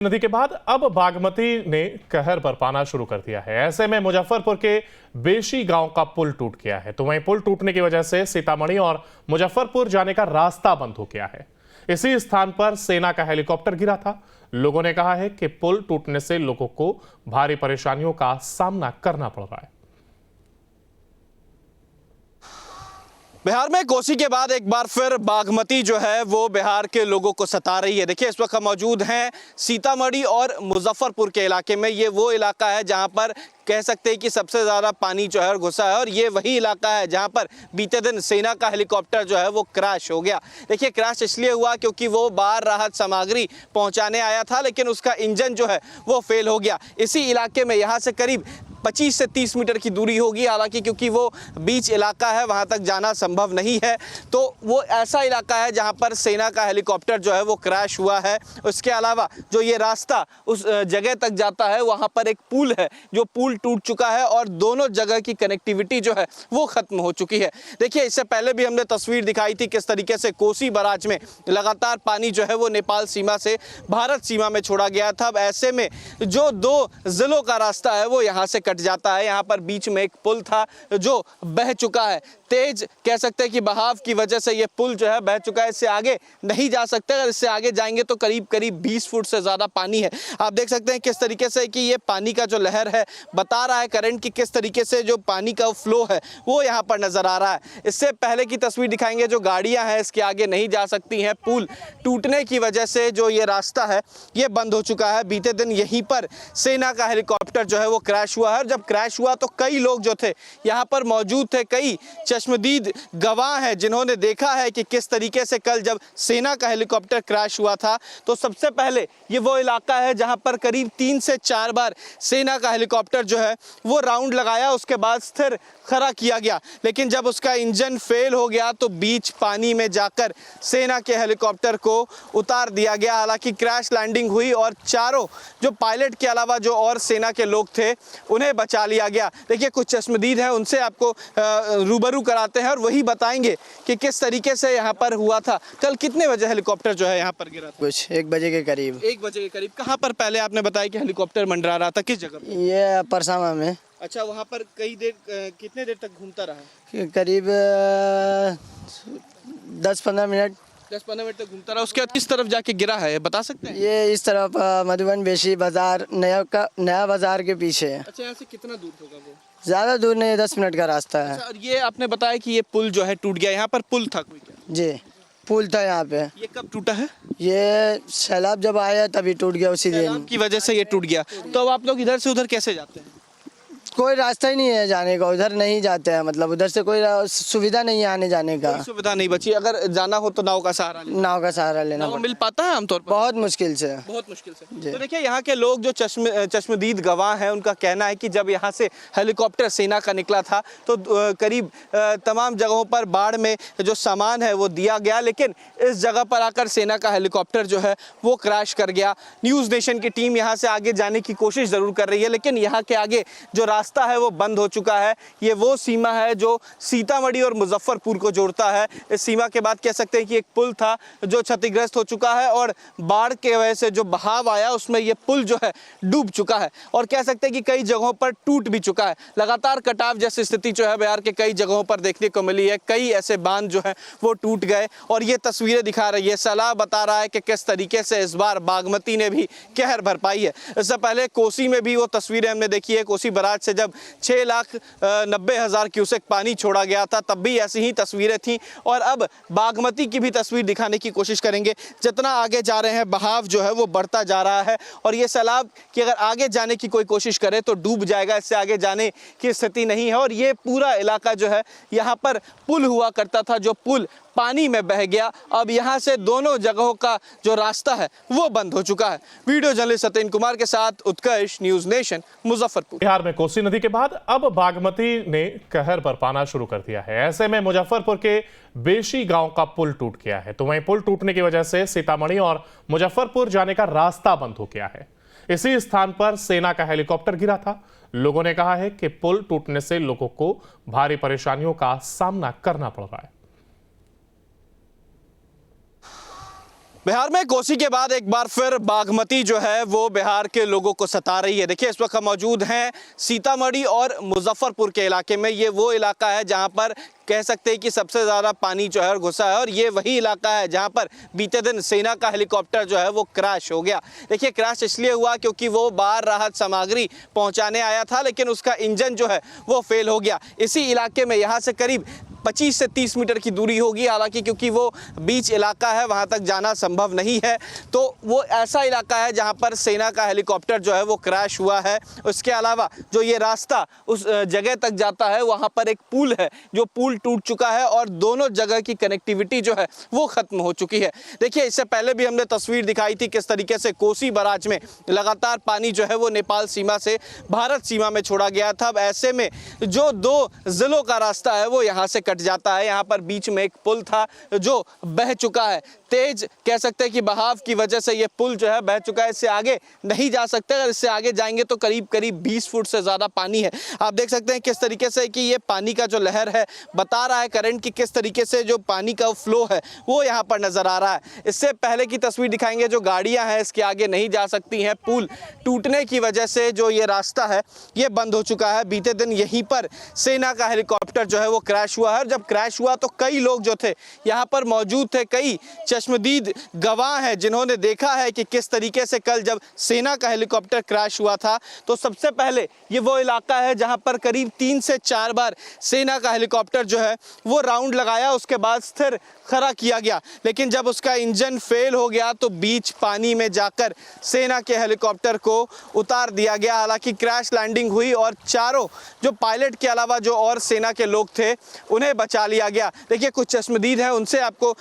नदी के बाद अब बागमती ने कहर बरपाना शुरू कर दिया है। ऐसे में मुजफ्फरपुर के बेशी गांव का पुल टूट गया है। तो वहीं पुल टूटने की वजह से सीतामढ़ी और मुजफ्फरपुर जाने का रास्ता बंद हो गया है। इसी स्थान पर सेना का हेलीकॉप्टर गिरा था। लोगों ने कहा है कि पुल टूटने से लोगों को भारी परेशानियों का सामना करना पड़ रहा है। बिहार में कोसी के बाद एक बार फिर बागमती जो है वो बिहार के लोगों को सता रही है। देखिए, इस वक्त हम मौजूद हैं सीतामढ़ी और मुजफ्फरपुर के इलाके में। ये वो इलाका है जहां पर कह सकते हैं कि सबसे ज़्यादा पानी जो है घुसा है, और ये वही इलाका है जहां पर बीते दिन सेना का हेलीकॉप्टर जो है वो क्रैश हो गया। देखिए, क्रैश इसलिए हुआ क्योंकि वो बाहर राहत सामग्री पहुंचाने आया था, लेकिन उसका इंजन जो है वो फेल हो गया। इसी इलाके में यहाँ से करीब 25 से 30 मीटर की दूरी होगी, हालांकि क्योंकि वो बीच इलाका है वहां तक जाना संभव नहीं है। तो वो ऐसा इलाका है जहां पर सेना का हेलीकॉप्टर जो है वो क्रैश हुआ है। उसके अलावा जो ये रास्ता उस जगह तक जाता है, वहां पर एक पुल है, जो पुल टूट चुका है और दोनों जगह की कनेक्टिविटी जो है वो खत्म हो चुकी है। देखिए, इससे पहले भी हमने तस्वीर दिखाई थी किस तरीके से कोसी बराज में लगातार पानी जो है वो नेपाल सीमा से भारत सीमा में छोड़ा गया था। अब ऐसे में जो दो जिलों का रास्ता है वो यहाँ से कट जाता है। यहाँ पर बीच में एक पुल था जो बह चुका है। तेज कह सकते हैं कि बहाव की वजह से ये पुल जो है बह चुका है। इससे आगे नहीं जा सकते। अगर इससे आगे जाएंगे तो करीब करीब 20 फुट से ज़्यादा पानी है। आप देख सकते हैं किस तरीके से कि ये पानी का जो लहर है बता रहा है करंट की किस तरीके से जो पानी का फ्लो है वो यहाँ पर नज़र आ रहा है। इससे पहले की तस्वीर दिखाएंगे। जो गाड़ियाँ हैं इसके आगे नहीं जा सकती हैं। पुल टूटने की वजह से जो ये रास्ता है ये बंद हो चुका है। बीते दिन यहीं पर सेना का हेलीकॉप्टर जो है वो क्रैश हुआ है। जब क्रैश हुआ तो कई लोग जो थे यहाँ पर मौजूद थे। कई चश्मदीद गवाह हैं जिन्होंने देखा है कि किस तरीके से कल जब सेना का हेलीकॉप्टर क्रैश हुआ था तो सबसे पहले ये वो इलाका है जहां पर करीब 3 से 4 बार सेना का हेलीकॉप्टर जो है वो राउंड लगाया, उसके बाद स्थिर खड़ा किया गया। लेकिन जब उसका इंजन फेल हो गया तो बीच पानी में जाकर सेना के हेलीकॉप्टर को उतार दिया गया। हालांकि क्रैश लैंडिंग हुई और चारों जो पायलट के अलावा जो और सेना के लोग थे उन्हें बचा लिया गया। देखिए, कुछ चश्मदीद हैं, उनसे आपको रूबरू कराते हैं और वही बताएंगे कि किस तरीके से यहाँ पर हुआ था। कल कितने बजे हेलीकॉप्टर जो है यहाँ पर गिरा था? कुछ 1 बजे के करीब। 1 बजे के करीब। कहाँ पर पहले आपने बताया कि हेलीकॉप्टर मंडरा रहा था, किस जगह पर? ये परसावा में। अच्छा, वहाँ पर कई देर कितने देर तक घूमता रहा? करीब 10-15 मिनट। 10-15 मिनट तक घूमता रहा। उसके बाद किस तरफ जाके गिरा है बता सकते हैं? ये इस तरफ मधुबन बेशी बाजार नया बाजार के पीछे। अच्छा, यहाँ से कितना दूर होगा वो? ज़्यादा दूर नहीं, 10 मिनट का रास्ता है। अच्छा, और ये आपने बताया कि ये पुल जो है टूट गया। यहाँ पर पुल था कोई क्या? जी, पुल था यहाँ पे। ये कब टूटा है? ये सैलाब जब आया तभी टूट गया, उसी दिन की वजह से ये टूट गया। तो अब आप लोग इधर से उधर कैसे जाते हैं? कोई रास्ता ही नहीं है जाने का, उधर नहीं जाते हैं। मतलब उधर से कोई सुविधा नहीं है आने जाने का। कोई सुविधा नहीं बची। अगर जाना हो तो नाव का सहारा लेना। नाव का सहारा लेना नाव मिल पाता है आमतौर पर? बहुत मुश्किल से। बहुत मुश्किल से। तो देखिए, यहाँ के लोग जो चश्मदीद गवाह हैं उनका कहना है कि जब यहाँ से हेलीकॉप्टर सेना का निकला था तो करीब तमाम जगहों पर बाढ़ में जो सामान है वो दिया गया, लेकिन इस जगह पर आकर सेना का हेलीकॉप्टर जो है वो क्रैश कर गया। न्यूज़ नेशन की टीम यहाँ से आगे जाने की कोशिश ज़रूर कर रही है, लेकिन यहाँ के आगे जो रास्ता है वो बंद हो चुका है। ये वो सीमा है जो सीतामढ़ी और मुजफ्फरपुर को जोड़ता है। इस सीमा के बाद कह सकते हैं कि एक पुल था जो क्षतिग्रस्त हो चुका है और बाढ़ के वजह से जो बहाव आया उसमें ये पुल जो है डूब चुका है और कह सकते हैं कि कई जगहों पर टूट भी चुका है। लगातार कटाव जैसी स्थिति जो है बिहार के कई जगहों पर देखने को मिली है। कई ऐसे बांध जो है वो टूट गए और ये तस्वीरें दिखा रही है। सलाह बता रहा है कि किस तरीके से इस बार बागमती ने भी कहर भरपाई है। इससे पहले कोसी में भी वो तस्वीरें हमने देखी है। कोसी बराज से जब 6,90,000 क्यूसेक पानी छोड़ा गया था तब भी ऐसी ही तस्वीरें थीं और अब बागमती की भी तस्वीर दिखाने की कोशिश करेंगे। जितना आगे जा रहे हैं बहाव जो है वो बढ़ता जा रहा है और ये सैलाब कि अगर आगे जाने की कोई कोशिश करे तो डूब जाएगा। इससे आगे जाने की स्थिति नहीं है और ये पूरा इलाका जो है यहाँ पर पुल हुआ करता था, जो पुल पानी में बह गया। अब यहाँ से दोनों जगहों का जो रास्ता है वो बंद हो चुका है। वीडियो जर्नलिस्ट सत्येन कुमार के साथ उत्कर्ष, न्यूज़ नेशन, मुजफ्फरपुर। बिहार में कोसी नदी के बाद अब बागमती ने कहर बरपाना शुरू कर दिया है। ऐसे में मुजफ्फरपुर के बेशी गांव का पुल टूट गया है। तो वहीं पुल टूटने की वजह से सीतामढ़ी और मुजफ्फरपुर जाने का रास्ता बंद हो गया है। इसी स्थान पर सेना का हेलीकॉप्टर गिरा था। लोगों ने कहा है कि पुल टूटने से लोगों को भारी परेशानियों का सामना करना पड़ रहा है। बिहार में कोसी के बाद एक बार फिर बागमती जो है वो बिहार के लोगों को सता रही है। देखिए इस वक्त हम मौजूद हैं सीतामढ़ी और मुजफ्फरपुर के इलाके में। ये वो इलाका है जहां पर कह सकते हैं कि सबसे ज़्यादा पानी जो है घुसा है, और ये वही इलाका है जहां पर बीते दिन सेना का हेलीकॉप्टर जो है वो क्रैश हो गया। देखिए क्रैश इसलिए हुआ क्योंकि वो बाहर राहत सामग्री पहुंचाने आया था, लेकिन उसका इंजन जो है वो फेल हो गया। इसी इलाके में यहाँ से करीब 25 से 30 मीटर की दूरी होगी, हालांकि क्योंकि वो बीच इलाका है वहां तक जाना संभव नहीं है। तो वो ऐसा इलाका है जहां पर सेना का हेलीकॉप्टर जो है वो क्रैश हुआ है। उसके अलावा जो ये रास्ता उस जगह तक जाता है वहां पर एक पुल है, जो पुल टूट चुका है और दोनों जगह की कनेक्टिविटी जो है वो खत्म हो चुकी है। देखिए इससे पहले भी हमने तस्वीर दिखाई थी किस तरीके से कोसी बराज में लगातार पानी जो है वो नेपाल सीमा से भारत सीमा में छोड़ा गया था। अब ऐसे में जो दो जिलों का रास्ता है वो यहाँ से कट जाता है। यहाँ पर बीच में एक पुल था जो बह चुका है। तेज कह सकते हैं कि बहाव की वजह से ये पुल जो है बह चुका है। इससे आगे नहीं जा सकते। अगर इससे आगे जाएंगे तो करीब करीब 20 फुट से ज़्यादा पानी है। आप देख सकते हैं किस तरीके से कि ये पानी का जो लहर है बता रहा है करंट की किस तरीके से जो पानी का फ्लो है वो यहाँ पर नज़र आ रहा है। इससे पहले की तस्वीर दिखाएंगे। जो गाड़ियाँ हैं इसके आगे नहीं जा सकती हैं। पुल टूटने की वजह से जो ये रास्ता है ये बंद हो चुका है। बीते दिन यहीं पर सेना का हेलीकॉप्टर जो है वो क्रैश हुआ है। जब क्रैश हुआ तो कई लोग जो थे यहाँ पर मौजूद थे। कई चश्मदीद गवाह हैं जिन्होंने देखा है कि किस तरीके से कल जब सेना का हेलीकॉप्टर क्रैश हुआ था तो सबसे पहले ये वो इलाका है जहां पर करीब 3 से 4 बार सेना का हेलीकॉप्टर जो है वो राउंड लगाया, उसके बाद स्थिर खड़ा किया गया। लेकिन जब उसका इंजन फेल हो गया तो बीच पानी में जाकर सेना के हेलीकॉप्टर को उतार दिया गया। हालांकि क्रैश लैंडिंग हुई और चारों जो पायलट के अलावा जो और सेना के लोग थे उन्हें बचा लिया गया। देखिए कुछ चश्मदीद हैं, उनसे आपको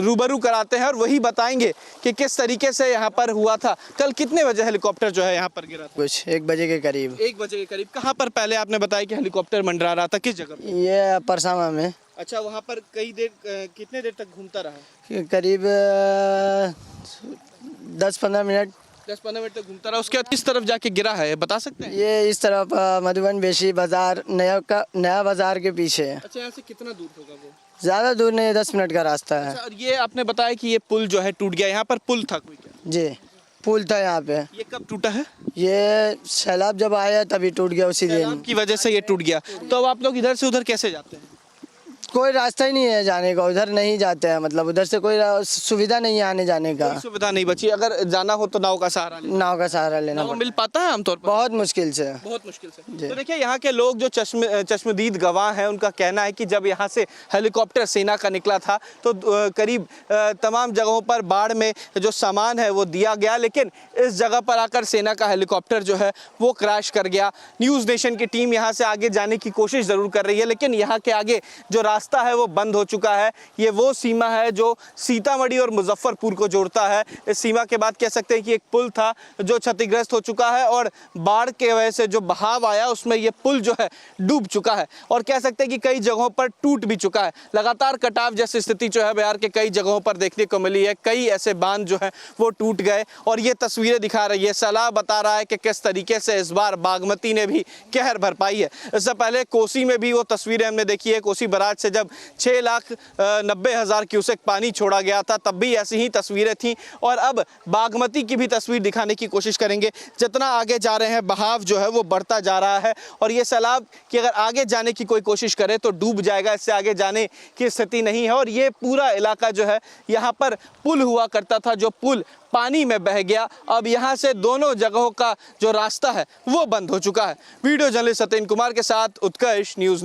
रूबरू कराते हैं और वही बताएंगे कि किस तरीके से यहाँ पर हुआ था। कल कितने बजे हेलीकॉप्टर जो है यहाँ पर गिरा था? कुछ 1 बजे के करीब। 1 बजे के करीब। कहाँ पर पहले आपने बताया कि हेलीकॉप्टर मंडरा रहा था, किस जगह पर? ये परसामा में। अच्छा, वहाँ पर कितने देर तक घूमता रहा? करीब 10-15 मिनट। 10-15 मिनट तक घूमता रहा। उसके बाद किस तरफ जाके गिरा है बता सकते हैं? ये इस तरफ मधुबन बेशी बाजार नया बाजार के पीछे है। अच्छा, यहाँ से कितना दूर होगा वो? ज़्यादा दूर नहीं है, 10 मिनट का रास्ता है। अच्छा, और ये आपने बताया कि ये पुल जो है टूट गया। यहाँ पर पुल था कोई क्या? जी पुल था यहाँ पे। ये कब टूटा है? ये सैलाब जब आया तभी टूट गया, उसी दिन। सैलाब की वजह से ये टूट गया। तो अब आप लोग इधर से उधर कैसे जाते हैं? कोई रास्ता ही नहीं है जाने का, उधर नहीं जाते हैं। मतलब उधर से कोई सुविधा नहीं है आने जाने का। कोई सुविधा नहीं बची। अगर जाना हो तो नाव का सहारा लेना। नाव का सहारा लेना नाव मिल पाता है आमतौर पर? बहुत मुश्किल से। बहुत मुश्किल से। तो देखिए यहाँ के लोग जो चश्मदीद गवाह हैं उनका कहना है कि जब यहाँ से हेलीकॉप्टर सेना का निकला था तो करीब तमाम जगहों पर बाढ़ में जो सामान है वो दिया गया, लेकिन इस जगह पर आकर सेना का हेलीकॉप्टर जो है वो क्रैश कर गया। न्यूज़ नेशन की टीम यहाँ से आगे जाने की कोशिश ज़रूर कर रही है, लेकिन यहाँ के आगे जो रास्ता है वो बंद हो चुका है। ये वो सीमा है जो सीतामढ़ी और मुजफ्फरपुर को जोड़ता है। इस सीमा के बाद कह सकते हैं कि एक पुल था जो क्षतिग्रस्त हो चुका है और बाढ़ के वजह से जो बहाव आया उसमें ये पुल जो है डूब चुका है और कह सकते हैं कि कई जगहों पर टूट भी चुका है। लगातार कटाव जैसी स्थिति जो है बिहार के कई जगहों पर देखने को मिली है। कई ऐसे बांध जो है वो टूट गए और ये तस्वीरें दिखा रही है। सलाह बता रहा है कि किस तरीके से इस बार बागमती ने भी कहर भरपाई है। इससे पहले कोसी में भी वो तस्वीरें हमने देखी है। कोसी बराज से जब 6,90,000 क्यूसेक पानी छोड़ा गया था तब भी ऐसी ही तस्वीरें थीं और अब बागमती की भी तस्वीर दिखाने की कोशिश करेंगे। जितना आगे जा रहे हैं बहाव जो है वो बढ़ता जा रहा है और ये सैलाब कि अगर आगे जाने की कोई कोशिश करे तो डूब जाएगा। इससे आगे जाने की स्थिति नहीं है और ये पूरा इलाका जो है यहाँ पर पुल हुआ करता था, जो पुल पानी में बह गया। अब यहाँ से दोनों जगहों का जो रास्ता है वो बंद हो चुका है। वीडियो जर्नलिस्ट सत्येंद्र कुमार के साथ उत्कर्ष, न्यूज़।